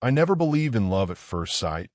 I never believed in love at first sight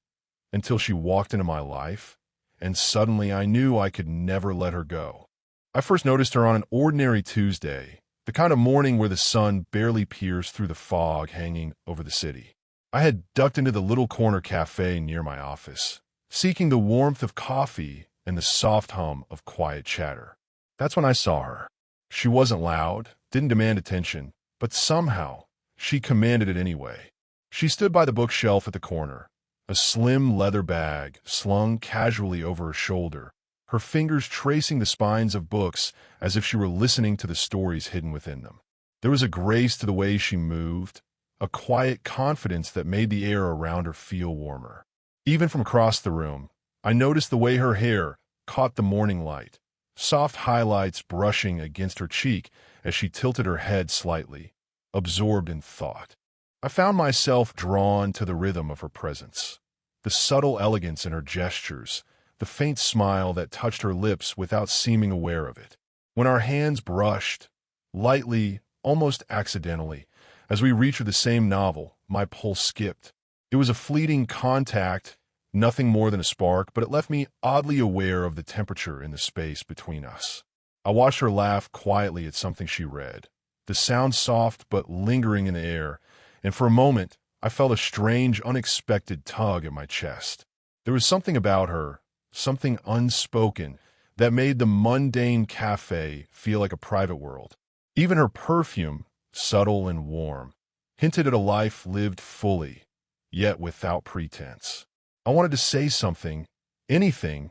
until she walked into my life, and suddenly I knew I could never let her go. I first noticed her on an ordinary Tuesday, the kind of morning where the sun barely peers through the fog hanging over the city. I had ducked into the little corner cafe near my office, seeking the warmth of coffee and the soft hum of quiet chatter. That's when I saw her. She wasn't loud, didn't demand attention, but somehow she commanded it anyway. She stood by the bookshelf at the corner, a slim leather bag slung casually over her shoulder, her fingers tracing the spines of books as if she were listening to the stories hidden within them. There was a grace to the way she moved, a quiet confidence that made the air around her feel warmer. Even from across the room, I noticed the way her hair caught the morning light, soft highlights brushing against her cheek as she tilted her head slightly, absorbed in thought. I found myself drawn to the rhythm of her presence, the subtle elegance in her gestures, the faint smile that touched her lips without seeming aware of it. When our hands brushed, lightly, almost accidentally, as we reached the same novel, my pulse skipped. It was a fleeting contact, nothing more than a spark, but it left me oddly aware of the temperature in the space between us. I watched her laugh quietly at something she read, the sound soft but lingering in the air, and for a moment I felt a strange, unexpected tug at my chest. There was something about her, something unspoken, that made the mundane cafe feel like a private world. Even her perfume, subtle and warm, hinted at a life lived fully, yet without pretense. I wanted to say something, anything,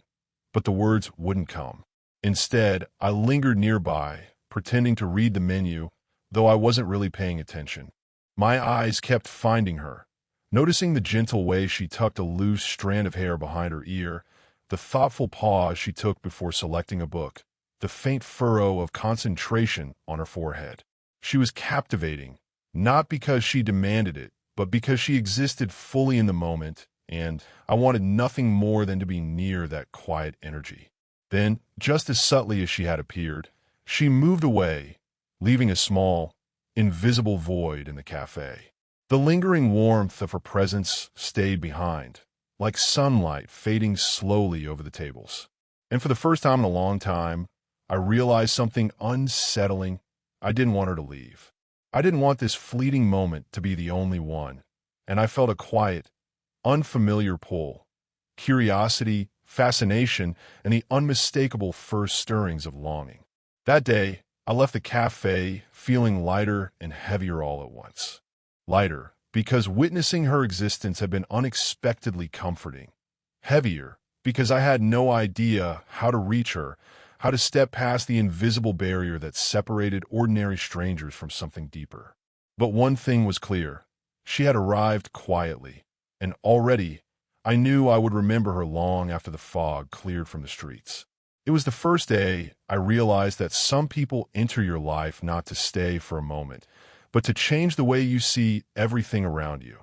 but the words wouldn't come. Instead, I lingered nearby, pretending to read the menu, though I wasn't really paying attention. My eyes kept finding her, noticing the gentle way she tucked a loose strand of hair behind her ear, the thoughtful pause she took before selecting a book, the faint furrow of concentration on her forehead. She was captivating, not because she demanded it, but because she existed fully in the moment, and I wanted nothing more than to be near that quiet energy. Then, just as subtly as she had appeared, she moved away, leaving a small, invisible void in the cafe. The lingering warmth of her presence stayed behind, like sunlight fading slowly over the tables. And for the first time in a long time, I realized something unsettling. I didn't want her to leave. I didn't want this fleeting moment to be the only one, and I felt a quiet, unfamiliar pull, curiosity, fascination, and the unmistakable first stirrings of longing. That day, I left the cafe feeling lighter and heavier all at once. Lighter, because witnessing her existence had been unexpectedly comforting. Heavier, because I had no idea how to reach her, how to step past the invisible barrier that separated ordinary strangers from something deeper. But one thing was clear. She had arrived quietly, and already I knew I would remember her long after the fog cleared from the streets. It was the first day I realized that some people enter your life not to stay for a moment, but to change the way you see everything around you.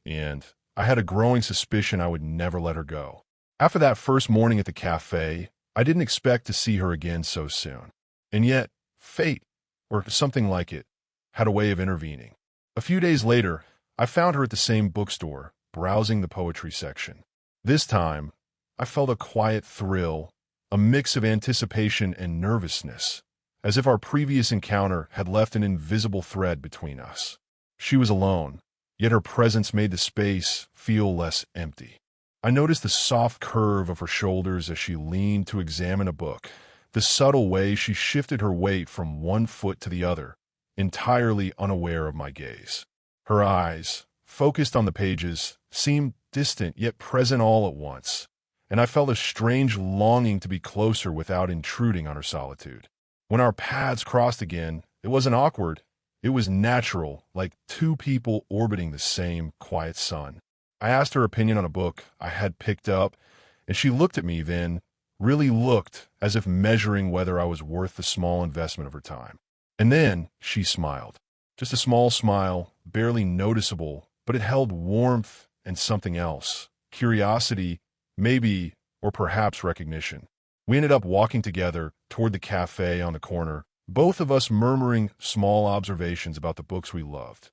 And I had a growing suspicion I would never let her go. After that first morning at the cafe, I didn't expect to see her again so soon. And yet, fate, or something like it, had a way of intervening. A few days later, I found her at the same bookstore, browsing the poetry section. This time, I felt a quiet thrill, a mix of anticipation and nervousness, as if our previous encounter had left an invisible thread between us. She was alone, yet her presence made the space feel less empty. I noticed the soft curve of her shoulders as she leaned to examine a book, the subtle way she shifted her weight from one foot to the other, entirely unaware of my gaze. Her eyes, focused on the pages, seemed distant yet present all at once, and I felt a strange longing to be closer without intruding on her solitude. When our paths crossed again, it wasn't awkward. It was natural, like two people orbiting the same quiet sun. I asked her opinion on a book I had picked up, and she looked at me then, really looked, as if measuring whether I was worth the small investment of her time. And then she smiled. Just a small smile, barely noticeable, but it held warmth and something else. Curiosity, maybe, or perhaps recognition. We ended up walking together toward the cafe on the corner, both of us murmuring small observations about the books we loved.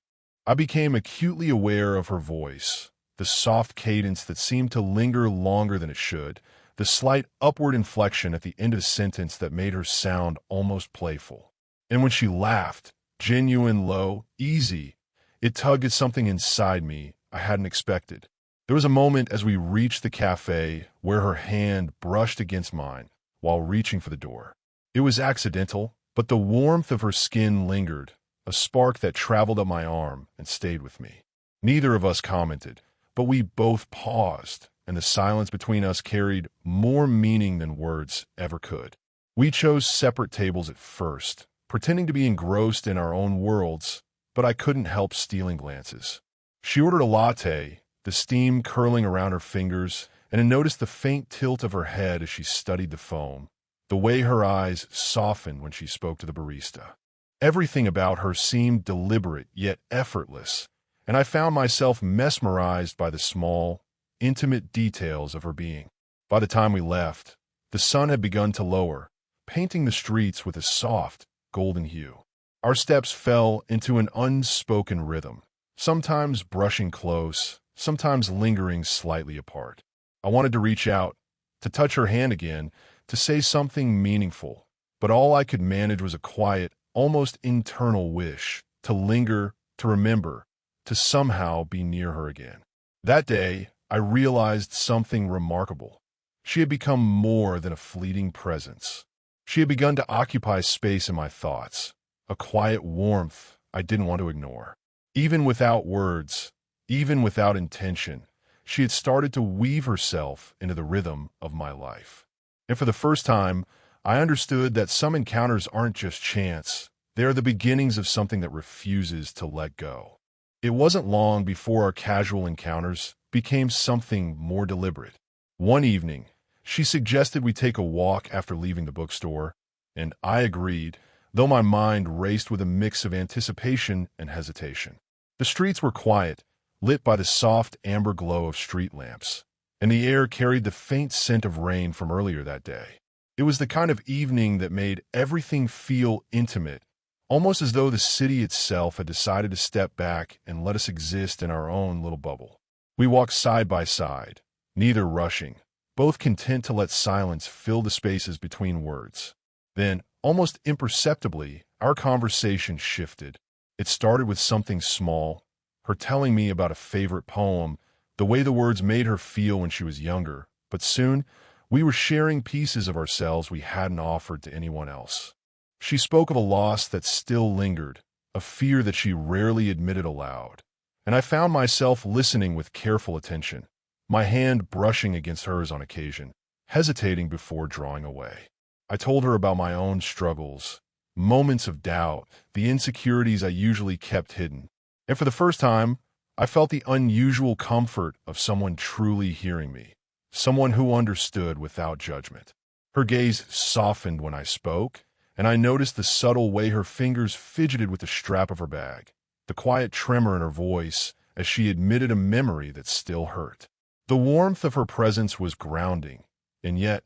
I became acutely aware of her voice, the soft cadence that seemed to linger longer than it should, the slight upward inflection at the end of a sentence that made her sound almost playful. And when she laughed, genuine, low, easy, it tugged at something inside me I hadn't expected. There was a moment as we reached the cafe where her hand brushed against mine while reaching for the door. It was accidental, but the warmth of her skin lingered, a spark that traveled up my arm and stayed with me. Neither of us commented, but we both paused, and the silence between us carried more meaning than words ever could. We chose separate tables at first, pretending to be engrossed in our own worlds, but I couldn't help stealing glances. She ordered a latte, the steam curling around her fingers, and I noticed the faint tilt of her head as she studied the foam, the way her eyes softened when she spoke to the barista. Everything about her seemed deliberate yet effortless, and I found myself mesmerized by the small, intimate details of her being. By the time we left, the sun had begun to lower, painting the streets with a soft, golden hue. Our steps fell into an unspoken rhythm, sometimes brushing close, sometimes lingering slightly apart. I wanted to reach out, to touch her hand again, to say something meaningful, but all I could manage was a quiet, almost internal wish to linger, to remember, to somehow be near her again. That day, I realized something remarkable. She had become more than a fleeting presence. She had begun to occupy space in my thoughts, a quiet warmth I didn't want to ignore. Even without words, even without intention, she had started to weave herself into the rhythm of my life. And for the first time, I understood that some encounters aren't just chance. They are the beginnings of something that refuses to let go. It wasn't long before our casual encounters became something more deliberate. One evening, she suggested we take a walk after leaving the bookstore, and I agreed, though my mind raced with a mix of anticipation and hesitation. The streets were quiet, lit by the soft amber glow of street lamps, and the air carried the faint scent of rain from earlier that day. It was the kind of evening that made everything feel intimate, almost as though the city itself had decided to step back and let us exist in our own little bubble. We walked side by side, neither rushing, both content to let silence fill the spaces between words. Then, almost imperceptibly, our conversation shifted. It started with something small, her telling me about a favorite poem, the way the words made her feel when she was younger, but soon, we were sharing pieces of ourselves we hadn't offered to anyone else. She spoke of a loss that still lingered, a fear that she rarely admitted aloud, and I found myself listening with careful attention, my hand brushing against hers on occasion, hesitating before drawing away. I told her about my own struggles, moments of doubt, the insecurities I usually kept hidden, and for the first time, I felt the unusual comfort of someone truly hearing me, someone who understood without judgment. Her gaze softened when I spoke, and I noticed the subtle way her fingers fidgeted with the strap of her bag, the quiet tremor in her voice as she admitted a memory that still hurt. The warmth of her presence was grounding, and yet,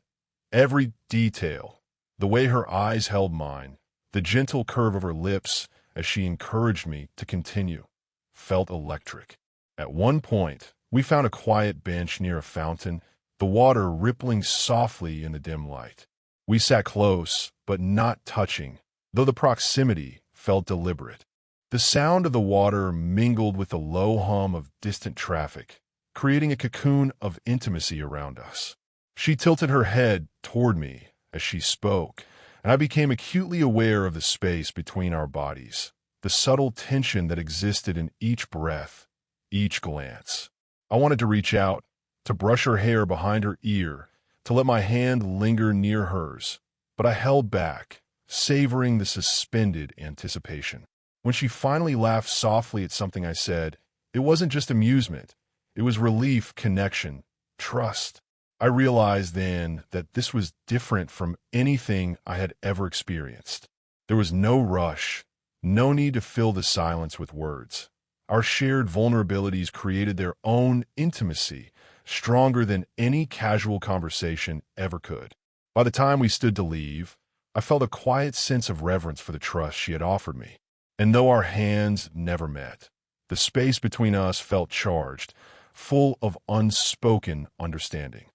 every detail, the way her eyes held mine, the gentle curve of her lips as she encouraged me to continue, felt electric. At one point, we found a quiet bench near a fountain, the water rippling softly in the dim light. We sat close, but not touching, though the proximity felt deliberate. The sound of the water mingled with the low hum of distant traffic, creating a cocoon of intimacy around us. She tilted her head toward me as she spoke, and I became acutely aware of the space between our bodies, the subtle tension that existed in each breath, each glance. I wanted to reach out, to brush her hair behind her ear, to let my hand linger near hers, but I held back, savoring the suspended anticipation. When she finally laughed softly at something I said, it wasn't just amusement. It was relief, connection, trust. I realized then that this was different from anything I had ever experienced. There was no rush, no need to fill the silence with words. Our shared vulnerabilities created their own intimacy, stronger than any casual conversation ever could. By the time we stood to leave, I felt a quiet sense of reverence for the trust she had offered me. And though our hands never met, The space between us felt charged, full of unspoken understanding.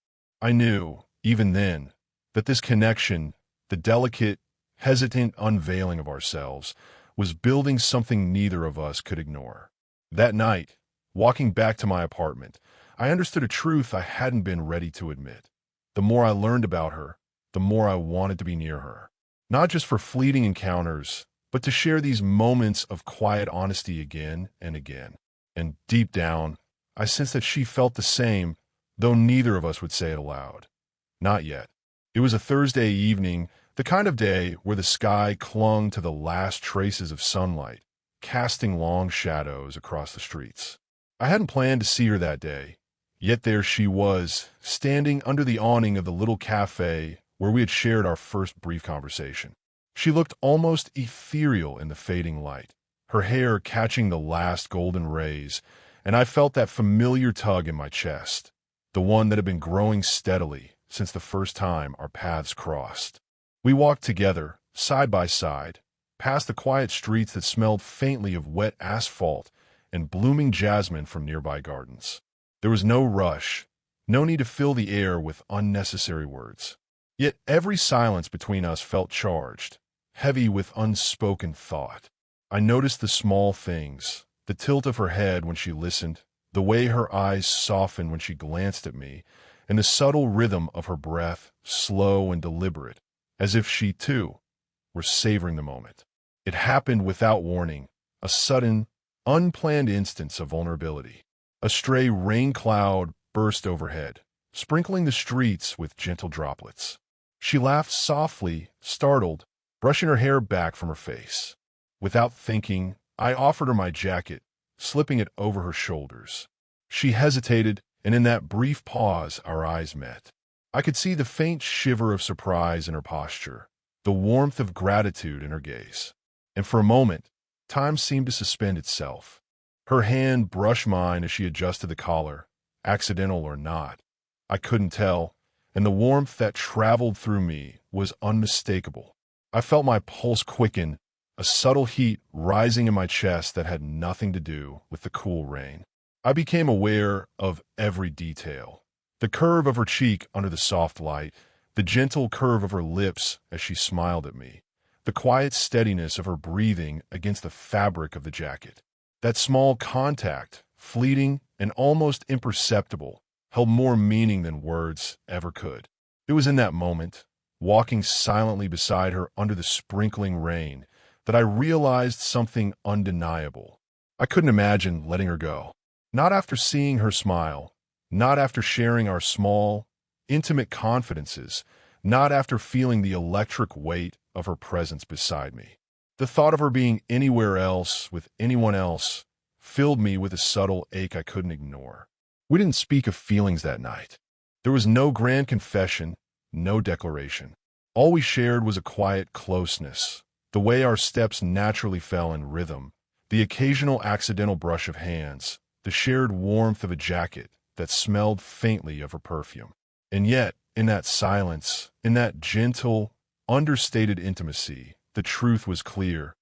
I knew, even then, that this connection, the delicate, hesitant unveiling of ourselves, was building something neither of us could ignore. That night, walking back to my apartment, I understood a truth I hadn't been ready to admit. The more I learned about her, the more I wanted to be near her. Not just for fleeting encounters, but to share these moments of quiet honesty again and again. And deep down, I sensed that she felt the same, though neither of us would say it aloud. Not yet. It was a Thursday evening, the kind of day where the sky clung to the last traces of sunlight, casting long shadows across the streets. I hadn't planned to see her that day, yet there she was, standing under the awning of the little cafe where we had shared our first brief conversation. She looked almost ethereal in the fading light, her hair catching the last golden rays, and I felt that familiar tug in my chest, the one that had been growing steadily since the first time our paths crossed. We walked together, side by side, past the quiet streets that smelled faintly of wet asphalt and blooming jasmine from nearby gardens. There was no rush, no need to fill the air with unnecessary words. Yet every silence between us felt charged, heavy with unspoken thought. I noticed the small things, the tilt of her head when she listened, the way her eyes softened when she glanced at me, and the subtle rhythm of her breath, slow and deliberate, as if she, too, were savoring the moment. It happened without warning, a sudden, unplanned instance of vulnerability. A stray rain cloud burst overhead, sprinkling the streets with gentle droplets. She laughed softly, startled, brushing her hair back from her face. Without thinking, I offered her my jacket, slipping it over her shoulders. She hesitated, and in that brief pause our eyes met. I could see the faint shiver of surprise in her posture, the warmth of gratitude in her gaze. And for a moment, time seemed to suspend itself. Her hand brushed mine as she adjusted the collar, accidental or not. I couldn't tell, and the warmth that traveled through me was unmistakable. I felt my pulse quicken, a subtle heat rising in my chest that had nothing to do with the cool rain. I became aware of every detail. The curve of her cheek under the soft light, the gentle curve of her lips as she smiled at me, the quiet steadiness of her breathing against the fabric of the jacket. That small contact, fleeting and almost imperceptible, held more meaning than words ever could. It was in that moment, walking silently beside her under the sprinkling rain, that I realized something undeniable. I couldn't imagine letting her go. Not after seeing her smile, not after sharing our small, intimate confidences, not after feeling the electric weight of her presence beside me. The thought of her being anywhere else with anyone else filled me with a subtle ache I couldn't ignore. We didn't speak of feelings that night. There was no grand confession, no declaration. All we shared was a quiet closeness, the way our steps naturally fell in rhythm, the occasional accidental brush of hands, the shared warmth of a jacket that smelled faintly of her perfume. And yet, in that silence, in that gentle, understated intimacy, the truth was clear.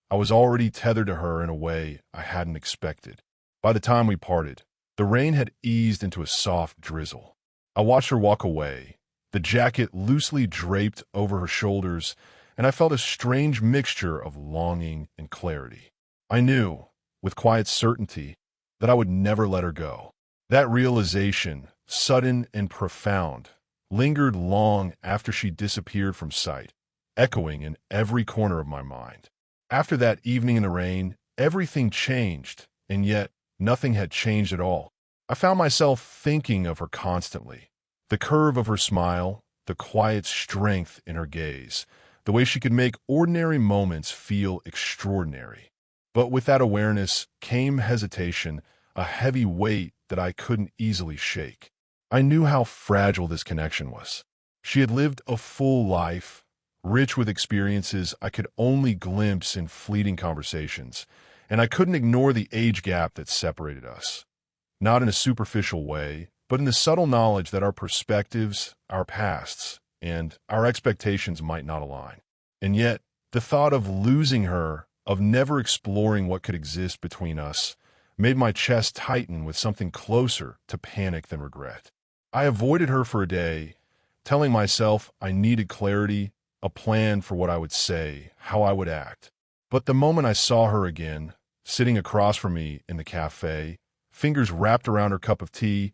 I was already tethered to her in a way I hadn't expected. By the time we parted, the rain had eased into a soft drizzle. I watched her walk away, the jacket loosely draped over her shoulders, and I felt a strange mixture of longing and clarity. I knew, with quiet certainty, that I would never let her go. That realization, sudden and profound, lingered long after she disappeared from sight, echoing in every corner of my mind. After that evening in the rain, everything changed, and yet nothing had changed at all. I found myself thinking of her constantly. The curve of her smile, the quiet strength in her gaze, the way she could make ordinary moments feel extraordinary. But with that awareness came hesitation, a heavy weight that I couldn't easily shake. I knew how fragile this connection was. She had lived a full life, rich with experiences I could only glimpse in fleeting conversations, and I couldn't ignore the age gap that separated us. Not in a superficial way, but in the subtle knowledge that our perspectives, our pasts, and our expectations might not align. And yet, the thought of losing her, of never exploring what could exist between us, made my chest tighten with something closer to panic than regret. I avoided her for a day, telling myself I needed clarity, a plan for what I would say, how I would act. But the moment I saw her again, sitting across from me in the cafe, fingers wrapped around her cup of tea,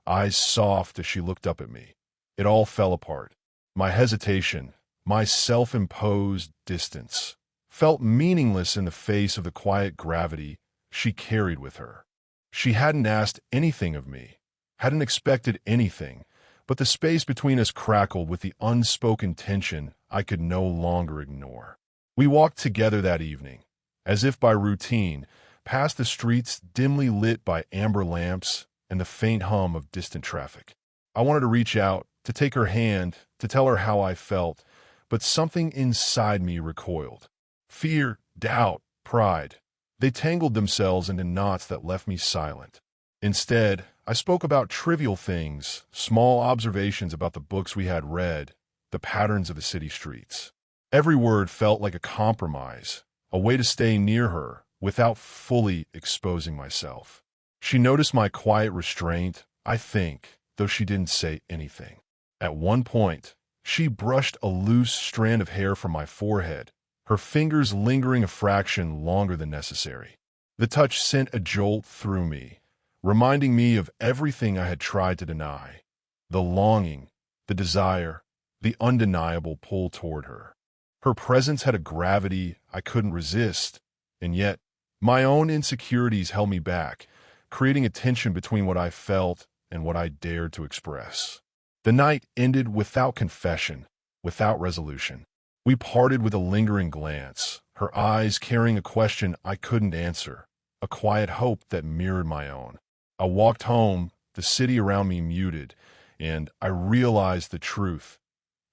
eyes soft as she looked up at me, it all fell apart. My hesitation, my self-imposed distance, felt meaningless in the face of the quiet gravity she carried with her. She hadn't asked anything of me, hadn't expected anything, but the space between us crackled with the unspoken tension I could no longer ignore. We walked together that evening, as if by routine, past the streets dimly lit by amber lamps and the faint hum of distant traffic. I wanted to reach out, to take her hand, to tell her how I felt, but something inside me recoiled. Fear, doubt, pride. They tangled themselves into knots that left me silent. Instead, I spoke about trivial things, small observations about the books we had read, the patterns of the city streets. Every word felt like a compromise, a way to stay near her without fully exposing myself. She noticed my quiet restraint, I think, though she didn't say anything. At one point, she brushed a loose strand of hair from my forehead, her fingers lingering a fraction longer than necessary. The touch sent a jolt through me, reminding me of everything I had tried to deny. The longing, the desire, the undeniable pull toward her. Her presence had a gravity I couldn't resist, and yet, my own insecurities held me back, creating a tension between what I felt and what I dared to express. The night ended without confession, without resolution. We parted with a lingering glance, her eyes carrying a question I couldn't answer, a quiet hope that mirrored my own. I walked home, the city around me muted, and I realized the truth.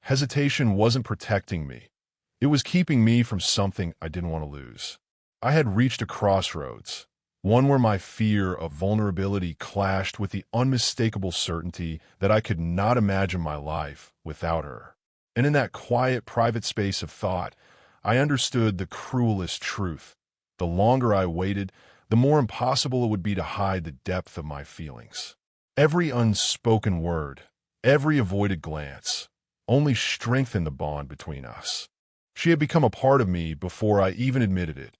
Hesitation wasn't protecting me. It was keeping me from something I didn't want to lose. I had reached a crossroads, one where my fear of vulnerability clashed with the unmistakable certainty that I could not imagine my life without her. And in that quiet, private space of thought, I understood the cruelest truth. The longer I waited, the more impossible it would be to hide the depth of my feelings. Every unspoken word, every avoided glance, only strengthened the bond between us. She had become a part of me before I even admitted it,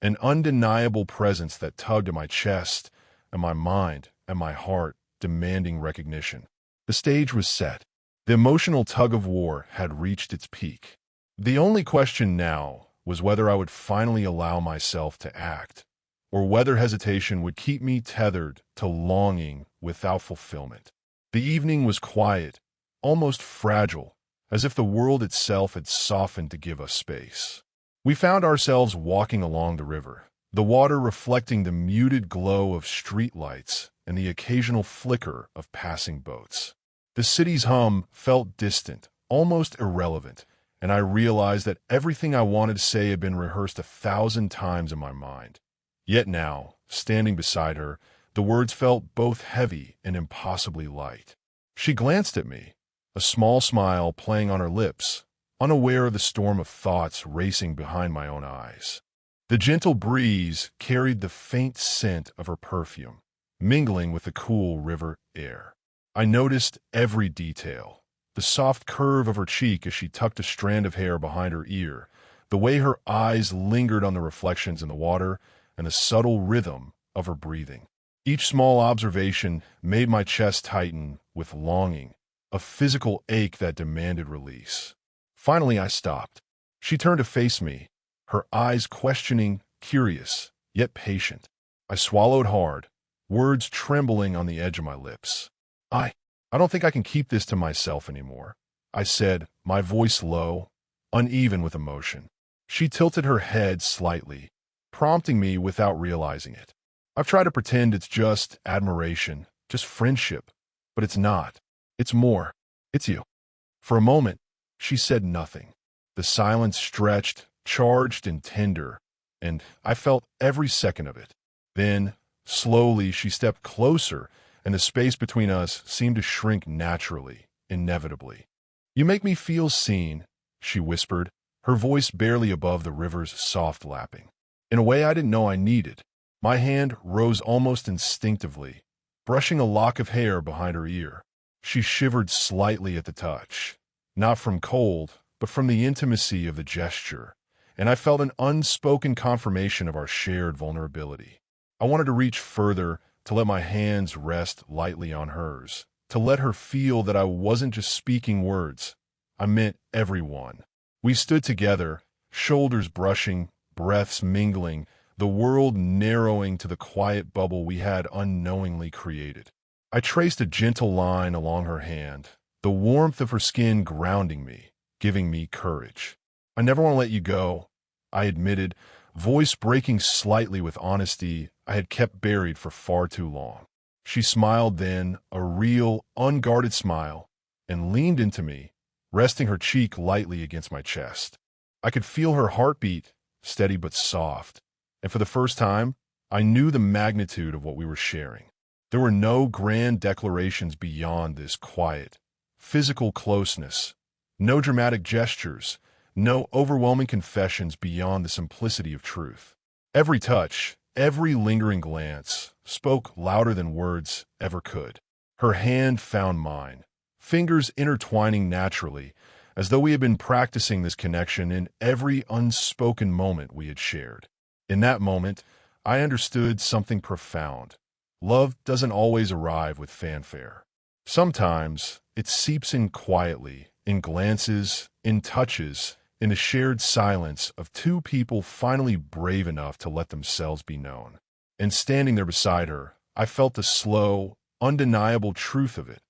an undeniable presence that tugged at my chest and my mind and my heart, demanding recognition. The stage was set. The emotional tug-of-war had reached its peak. The only question now was whether I would finally allow myself to act, or whether hesitation would keep me tethered to longing without fulfillment. The evening was quiet, almost fragile, as if the world itself had softened to give us space. We found ourselves walking along the river, the water reflecting the muted glow of streetlights and the occasional flicker of passing boats. The city's hum felt distant, almost irrelevant, and I realized that everything I wanted to say had been rehearsed 1,000 times in my mind. Yet now, standing beside her, the words felt both heavy and impossibly light. She glanced at me, a small smile playing on her lips, unaware of the storm of thoughts racing behind my own eyes. The gentle breeze carried the faint scent of her perfume, mingling with the cool river air. I noticed every detail, the soft curve of her cheek as she tucked a strand of hair behind her ear, the way her eyes lingered on the reflections in the water, and the subtle rhythm of her breathing. Each small observation made my chest tighten with longing, a physical ache that demanded release. Finally, I stopped. She turned to face me, her eyes questioning, curious, yet patient. I swallowed hard, words trembling on the edge of my lips. I don't think I can keep this to myself anymore, I said, my voice low, uneven with emotion. She tilted her head slightly, prompting me without realizing it. I've tried to pretend it's just admiration, just friendship, but it's not. It's more. It's you. For a moment, she said nothing. The silence stretched, charged and tender, and I felt every second of it. Then, slowly, she stepped closer, and the space between us seemed to shrink naturally, inevitably. "You make me feel seen," she whispered, her voice barely above the river's soft lapping. In a way I didn't know I needed. My hand rose almost instinctively, brushing a lock of hair behind her ear. She shivered slightly at the touch, not from cold, but from the intimacy of the gesture, and I felt an unspoken confirmation of our shared vulnerability. I wanted to reach further, to let my hands rest lightly on hers, to let her feel that I wasn't just speaking words. I meant everyone. We stood together, shoulders brushing, breaths mingling, the world narrowing to the quiet bubble we had unknowingly created. I traced a gentle line along her hand, the warmth of her skin grounding me, giving me courage. "I never want to let you go," I admitted, voice breaking slightly with honesty I had kept buried for far too long. She smiled then, a real, unguarded smile, and leaned into me, resting her cheek lightly against my chest. I could feel her heartbeat, steady but soft, and for the first time, I knew the magnitude of what we were sharing. There were no grand declarations beyond this quiet, physical closeness, no dramatic gestures, no overwhelming confessions beyond the simplicity of truth. Every touch, every lingering glance, spoke louder than words ever could. Her hand found mine, fingers intertwining naturally, as though we had been practicing this connection in every unspoken moment we had shared. In that moment, I understood something profound. Love doesn't always arrive with fanfare. Sometimes it seeps in quietly, in glances, in touches, in the shared silence of two people finally brave enough to let themselves be known. And standing there beside her, I felt the slow, undeniable truth of it.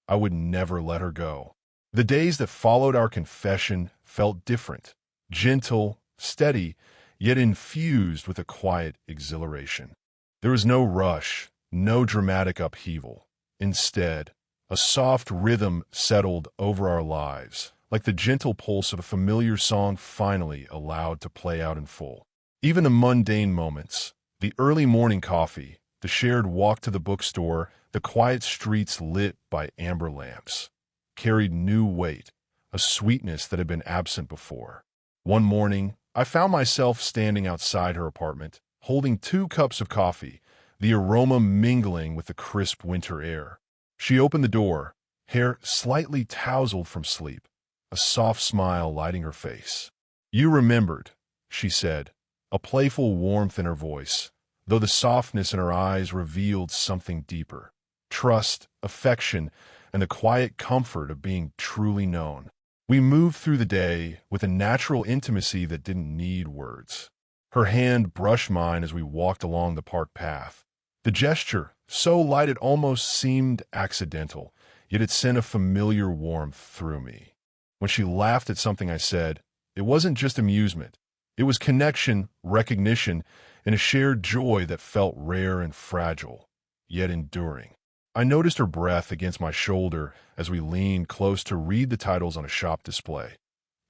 I would never let her go. The days that followed our confession felt different, gentle, steady, yet infused with a quiet exhilaration. There was no rush, no dramatic upheaval. Instead, a soft rhythm settled over our lives, like the gentle pulse of a familiar song finally allowed to play out in full. Even the mundane moments, the early morning coffee, the shared walk to the bookstore, the quiet streets lit by amber lamps, carried new weight, a sweetness that had been absent before. One morning, I found myself standing outside her apartment, holding 2 cups of coffee, the aroma mingling with the crisp winter air. She opened the door, hair slightly tousled from sleep, a soft smile lighting her face. "You remembered," she said, a playful warmth in her voice, though the softness in her eyes revealed something deeper. Trust, affection, and the quiet comfort of being truly known. We moved through the day with a natural intimacy that didn't need words. Her hand brushed mine as we walked along the park path. The gesture, so light it almost seemed accidental, yet it sent a familiar warmth through me. When she laughed at something I said, it wasn't just amusement. It was connection, recognition, and a shared joy that felt rare and fragile, yet enduring. I noticed her breath against my shoulder as we leaned close to read the titles on a shop display,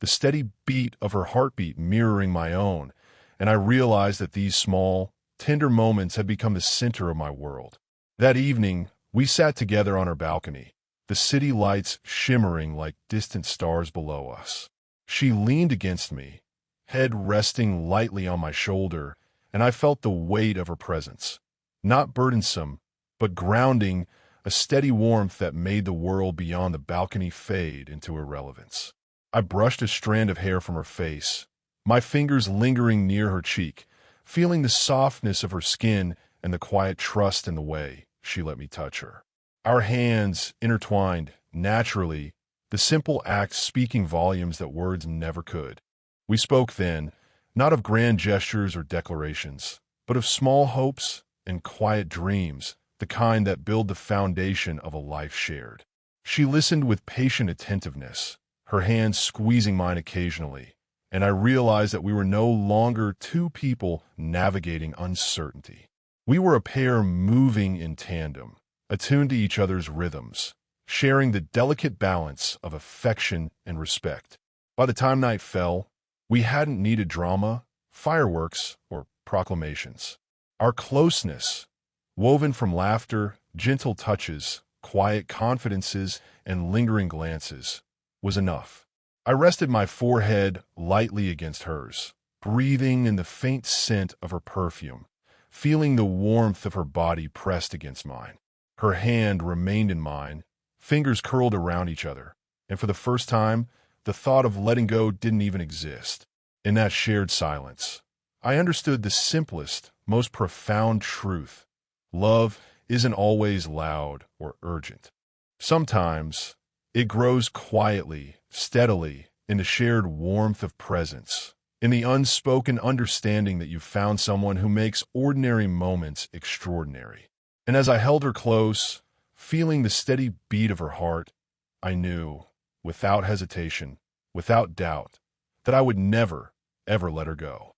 the steady beat of her heartbeat mirroring my own, and I realized that these small, tender moments had become the center of my world. That evening, we sat together on our balcony, the city lights shimmering like distant stars below us. She leaned against me, head resting lightly on my shoulder, and I felt the weight of her presence. Not burdensome, but grounding, a steady warmth that made the world beyond the balcony fade into irrelevance. I brushed a strand of hair from her face, my fingers lingering near her cheek, feeling the softness of her skin and the quiet trust in the way she let me touch her. Our hands intertwined, naturally, the simple act speaking volumes that words never could. We spoke then, not of grand gestures or declarations, but of small hopes and quiet dreams, the kind that build the foundation of a life shared. She listened with patient attentiveness, her hands squeezing mine occasionally, and I realized that we were no longer two people navigating uncertainty. We were a pair moving in tandem, attuned to each other's rhythms, sharing the delicate balance of affection and respect. By the time night fell, we hadn't needed drama, fireworks, or proclamations. Our closeness, woven from laughter, gentle touches, quiet confidences, and lingering glances, was enough. I rested my forehead lightly against hers, breathing in the faint scent of her perfume, feeling the warmth of her body pressed against mine. Her hand remained in mine, fingers curled around each other, and for the first time, the thought of letting go didn't even exist. In that shared silence, I understood the simplest, most profound truth. Love isn't always loud or urgent. Sometimes, it grows quietly, steadily, in the shared warmth of presence, in the unspoken understanding that you've found someone who makes ordinary moments extraordinary. And as I held her close, feeling the steady beat of her heart, I knew, without hesitation, without doubt, that I would never, ever let her go.